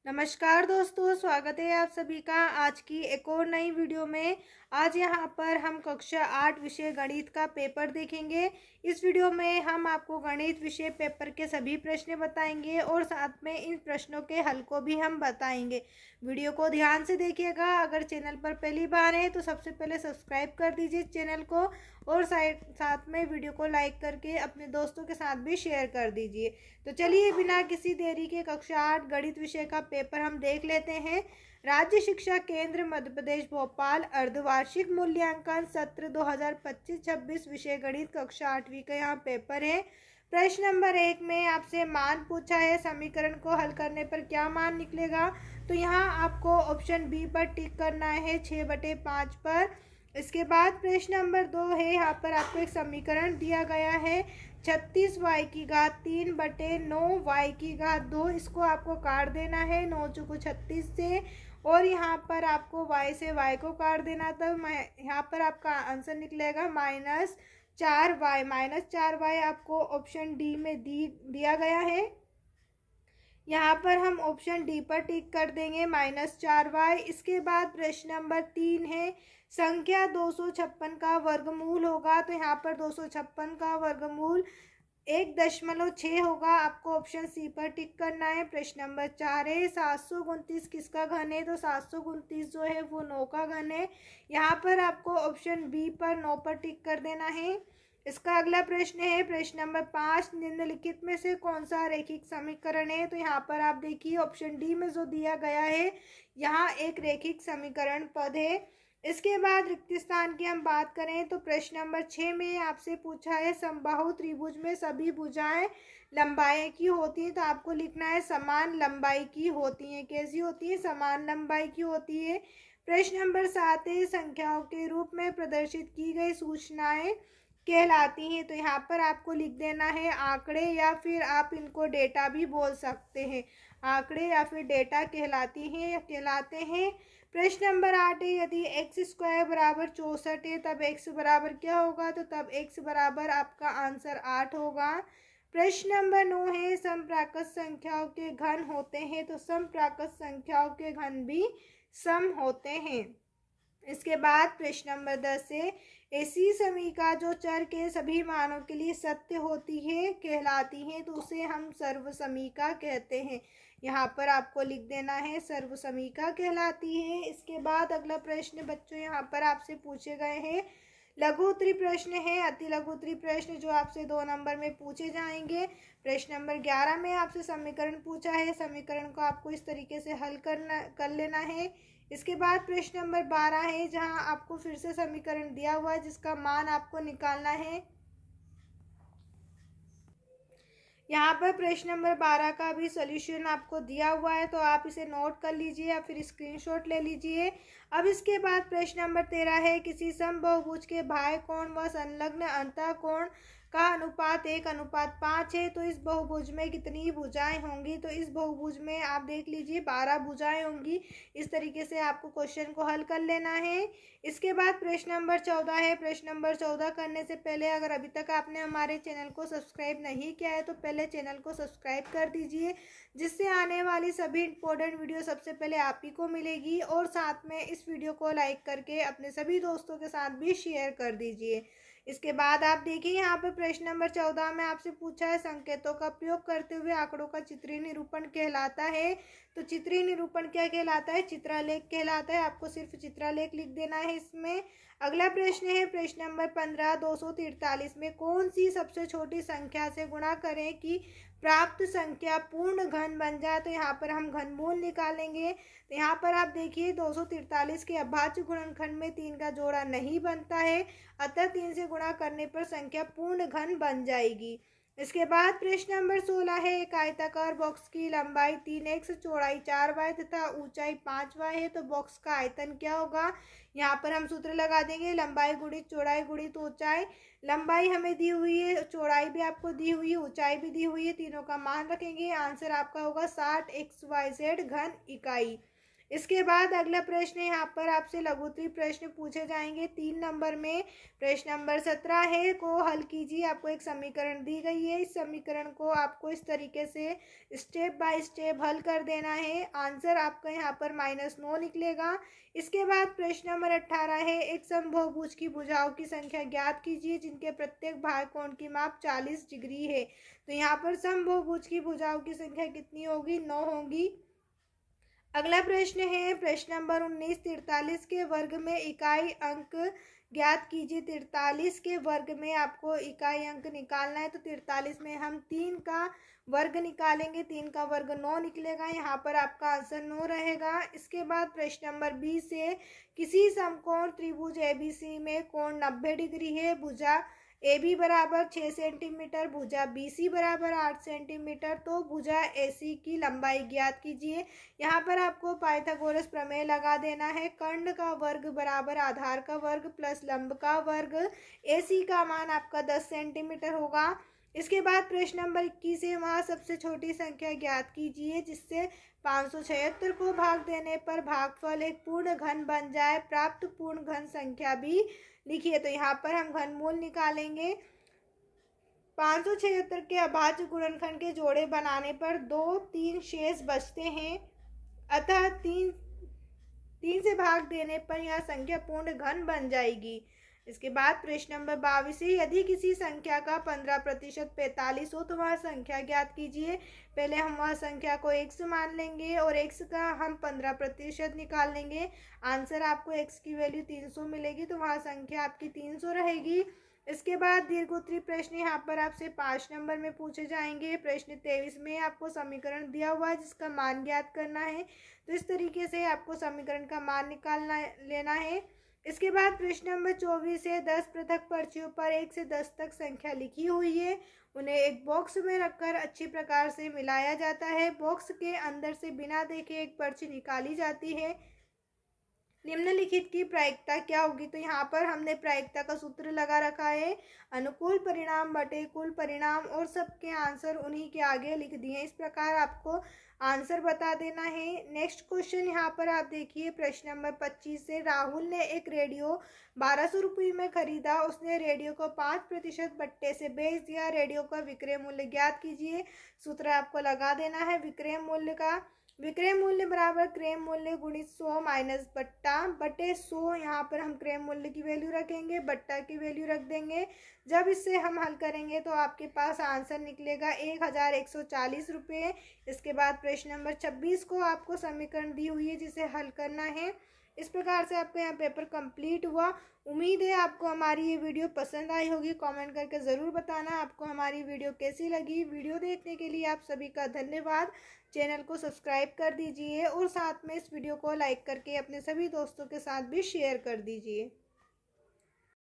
नमस्कार दोस्तों, स्वागत है आप सभी का आज की एक और नई वीडियो में। आज यहाँ पर हम कक्षा 8 विषय गणित का पेपर देखेंगे। इस वीडियो में हम आपको गणित विषय पेपर के सभी प्रश्न बताएंगे और साथ में इन प्रश्नों के हल को भी हम बताएंगे। वीडियो को ध्यान से देखिएगा। अगर चैनल पर पहली बार है तो सबसे पहले सब्सक्राइब कर दीजिए चैनल को और साथ में वीडियो को लाइक करके अपने दोस्तों के साथ भी शेयर कर दीजिए। तो चलिए बिना किसी देरी के कक्षा 8 गणित विषय का पेपर हम देख लेते हैं। राज्य शिक्षा केंद्र मध्य प्रदेश भोपाल अर्धवार्षिक मूल्यांकन सत्र 2025-26 विषय गणित कक्षा 8वीं का यहाँ पेपर है। प्रश्न नंबर 1 में आपसे मान पूछा है, समीकरण को हल करने पर क्या मान निकलेगा। तो यहाँ आपको ऑप्शन बी पर टिक करना है 6/5 पर। इसके बाद प्रश्न नंबर 2 है, यहाँ पर आपको एक समीकरण दिया गया है 36y3/9y2। इसको आपको काट देना है 9 चौको 36 से और यहाँ पर आपको y से y को काट देना। तब यहाँ पर आपका आंसर निकलेगा -4y आपको ऑप्शन डी में दिया गया है। यहाँ पर हम ऑप्शन डी पर टिक कर देंगे -4y। इसके बाद प्रश्न नंबर 3 है, संख्या 256 का वर्गमूल होगा। तो यहाँ पर 256 का वर्गमूल 1.6 होगा। आपको ऑप्शन सी पर टिक करना है। प्रश्न नंबर 4 है, 729 किसका घन है। तो 729 जो है वो 9 का घन है। यहाँ पर आपको ऑप्शन बी पर 9 पर टिक कर देना है। इसका अगला प्रश्न है प्रश्न नंबर 5, निम्नलिखित में से कौन सा रैखिक समीकरण है। तो यहाँ पर आप देखिए ऑप्शन डी में जो दिया गया है यहाँ एक रैखिक समीकरण पद है। इसके बाद रिक्त स्थान की हम बात करें तो प्रश्न नंबर 6 में आपसे पूछा है, समबाहु त्रिभुज में सभी भुजाएं लंबाई की होती है। तो आपको लिखना है समान लंबाई की होती है। कैसी होती है? समान लंबाई की होती है। प्रश्न नंबर 7 है, संख्याओं के रूप में प्रदर्शित की गई सूचनाएं कहलाती हैं। तो यहाँ पर आपको लिख देना है आंकड़े या फिर आप इनको डेटा भी बोल सकते हैं। आंकड़े या फिर डेटा कहलाती हैं या कहलाते हैं। प्रश्न नंबर 8 है, यदि x² बराबर 64 है तब x बराबर क्या होगा। तो तब x बराबर आपका आंसर 8 होगा। प्रश्न नंबर 9 है, समप्राकृत संख्याओं के घन होते हैं। तो समप्राकृत संख्याओं के घन भी सम होते हैं। इसके बाद प्रश्न नंबर 10 है, ऐसी समीका जो चर के सभी मानों के लिए सत्य होती है कहलाती है। तो उसे हम सर्वसमीका कहते हैं। यहाँ पर आपको लिख देना है सर्वसमीका कहलाती है। इसके बाद अगला प्रश्न बच्चों यहाँ पर आपसे पूछे गए हैं लघु उत्तरी प्रश्न है, अति लघु उत्तरी प्रश्न जो आपसे 2 नंबर में पूछे जाएंगे। प्रश्न नंबर 11 में आपसे समीकरण पूछा है। समीकरण को आपको इस तरीके से हल कर लेना है। इसके बाद प्रश्न नंबर 12 है, जहां आपको फिर से समीकरण दिया हुआ है जिसका मान आपको निकालना है। यहाँ पर प्रश्न नंबर 12 का भी सॉल्यूशन आपको दिया हुआ है, तो आप इसे नोट कर लीजिए या फिर स्क्रीनशॉट ले लीजिए। अब इसके बाद प्रश्न नंबर 13 है, किसी समबाहुभुज के बाह्य कोण व संलग्न अंतः कोण का अनुपात 1:5 है। तो इस बहुभुज में कितनी भुजाएं होंगी। तो इस बहुभुज में आप देख लीजिए 12 भुजाएं होंगी। इस तरीके से आपको क्वेश्चन को हल कर लेना है। इसके बाद प्रश्न नंबर 14 है। प्रश्न नंबर 14 करने से पहले अगर अभी तक आपने हमारे चैनल को सब्सक्राइब नहीं किया है तो पहले चैनल को सब्सक्राइब कर दीजिए, जिससे आने वाली सभी इंपॉर्टेंट वीडियो सबसे पहले आप ही को मिलेगी। और साथ में इस वीडियो को लाइक करके अपने सभी दोस्तों के साथ भी शेयर कर दीजिए। इसके बाद आप देखिए यहाँ पर प्रश्न नंबर 14 में आपसे पूछा है, संकेतों का प्रयोग करते हुए आंकड़ों का चित्रीय निरूपण कहलाता है। तो चित्रीय निरूपण क्या कहलाता है? चित्रालेख कहलाता है। आपको सिर्फ चित्रालेख लिख देना है इसमें। अगला प्रश्न है प्रश्न नंबर 15, 243 में कौन सी सबसे छोटी संख्या से गुणा करें कि प्राप्त संख्या पूर्ण घन बन जाए। तो यहाँ पर हम घनमूल निकालेंगे। तो यहाँ पर आप देखिए 243 के अभाज्य गुणनखंड में 3 का जोड़ा नहीं बनता है, अतः 3 से गुणा करने पर संख्या पूर्ण घन बन जाएगी। इसके बाद प्रश्न नंबर 16 है, एक आयताकार बॉक्स की लंबाई 3x, चौड़ाई 4y तथा ऊंचाई 5y है। तो बॉक्स का आयतन क्या होगा। यहाँ पर हम सूत्र लगा देंगे लंबाई गुणित चौड़ाई गुणित ऊंचाई। लंबाई हमें दी हुई है, चौड़ाई भी आपको दी हुई है, ऊंचाई भी दी हुई है, तीनों का मान रखेंगे। आंसर आपका होगा 60 xyz घन इकाई। इसके बाद अगला प्रश्न यहाँ पर आपसे लघुत्तरी प्रश्न पूछे जाएंगे 3 नंबर में। प्रश्न नंबर 17 है को हल कीजिए। आपको एक समीकरण दी गई है, इस समीकरण को आपको इस तरीके से स्टेप बाय स्टेप हल कर देना है। आंसर आपका यहाँ पर -9 निकलेगा। इसके बाद प्रश्न नंबर 18 है एक समबहुभुज की भुजाओं की संख्या ज्ञात कीजिए जिनके प्रत्येक भाग कोण की माप 40 डिग्री है। तो यहाँ पर समबहुभुज की भुजाओं की संख्या कितनी होगी? 9 होगी। अगला प्रश्न है प्रश्न नंबर 19 43 के वर्ग में इकाई अंक ज्ञात कीजिए। 43 के वर्ग में आपको इकाई अंक निकालना है। तो 43 में हम 3 का वर्ग निकालेंगे, 3 का वर्ग 9 निकलेगा। यहाँ पर आपका आंसर 9 रहेगा। इसके बाद प्रश्न नंबर 20 है किसी समकोण त्रिभुज एबीसी में कोण 90 डिग्री है। भुजा AB बराबर 6 सेंटीमीटर, भुजा BC बराबर 8 सेंटीमीटर। तो भुजा AC की लंबाई ज्ञात कीजिए। यहाँ पर आपको पाइथागोरस प्रमेय लगा देना है। कर्ण का वर्ग बराबर आधार का वर्ग प्लस लंब का वर्ग। AC का मान आपका 10 सेंटीमीटर होगा। इसके बाद प्रश्न नंबर 21 है वहाँ सबसे छोटी संख्या ज्ञात कीजिए जिससे 576 को भाग देने पर भागफल एक पूर्ण घन बन जाए। प्राप्त पूर्ण घन संख्या भी लिखिए। तो यहाँ पर हम घनमूल निकालेंगे। 576 के अभाज्य गुणनखंड के जोड़े बनाने पर 2 3 शेष बचते हैं, अतः 3 से भाग देने पर यह संख्या पूर्ण घन बन जाएगी। इसके बाद प्रश्न नंबर 22 है यदि किसी संख्या का 15% 45 हो तो वह संख्या ज्ञात कीजिए। पहले हम वह संख्या को x मान लेंगे और x का हम 15% निकाल लेंगे। आंसर आपको x की वैल्यू 300 मिलेगी, तो वह संख्या आपकी 300 रहेगी। इसके बाद दीर्घोत्तरी प्रश्न यहाँ पर आपसे 5 नंबर में पूछे जाएंगे। प्रश्न 23 में आपको समीकरण दिया हुआ है जिसका मान ज्ञात करना है। तो इस तरीके से आपको समीकरण का मान निकालना लेना है। इसके बाद प्रश्न नंबर 24 है 10 पृथक पर्चियों पर 1 से 10 तक संख्या लिखी हुई है, उन्हें एक बॉक्स में रखकर अच्छी प्रकार से मिलाया जाता है। बॉक्स के अंदर से बिना देखे एक पर्ची निकाली जाती है। निम्नलिखित की प्रायिकता क्या होगी? तो यहाँ पर हमने प्रायिकता का सूत्र लगा रखा है, अनुकूल परिणाम बटे कुल परिणाम, और सबके आंसर उन्हीं के आगे लिख दिए। इस प्रकार आपको आंसर बता देना है। नेक्स्ट क्वेश्चन यहाँ पर आप देखिए प्रश्न नंबर 25 से राहुल ने एक रेडियो 1200 रुपये में खरीदा। उसने रेडियो को 5% बट्टे से बेच दिया। रेडियो का विक्रय मूल्य ज्ञात कीजिए। सूत्र आपको लगा देना है विक्रय मूल्य का। विक्रय मूल्य बराबर क्रय मूल्य गुणित 100 माइनस बट्टा बटे 100। यहाँ पर हम क्रय मूल्य की वैल्यू रखेंगे, बट्टा की वैल्यू रख देंगे। जब इससे हम हल करेंगे तो आपके पास आंसर निकलेगा 1140 रुपये। इसके बाद प्रश्न नंबर 26 को आपको समीकरण दी हुई है जिसे हल करना है। इस प्रकार से आपका यहाँ पेपर कंप्लीट हुआ। उम्मीद है आपको हमारी ये वीडियो पसंद आई होगी। कमेंट करके ज़रूर बताना आपको हमारी वीडियो कैसी लगी। वीडियो देखने के लिए आप सभी का धन्यवाद। चैनल को सब्सक्राइब कर दीजिए और साथ में इस वीडियो को लाइक करके अपने सभी दोस्तों के साथ भी शेयर कर दीजिए।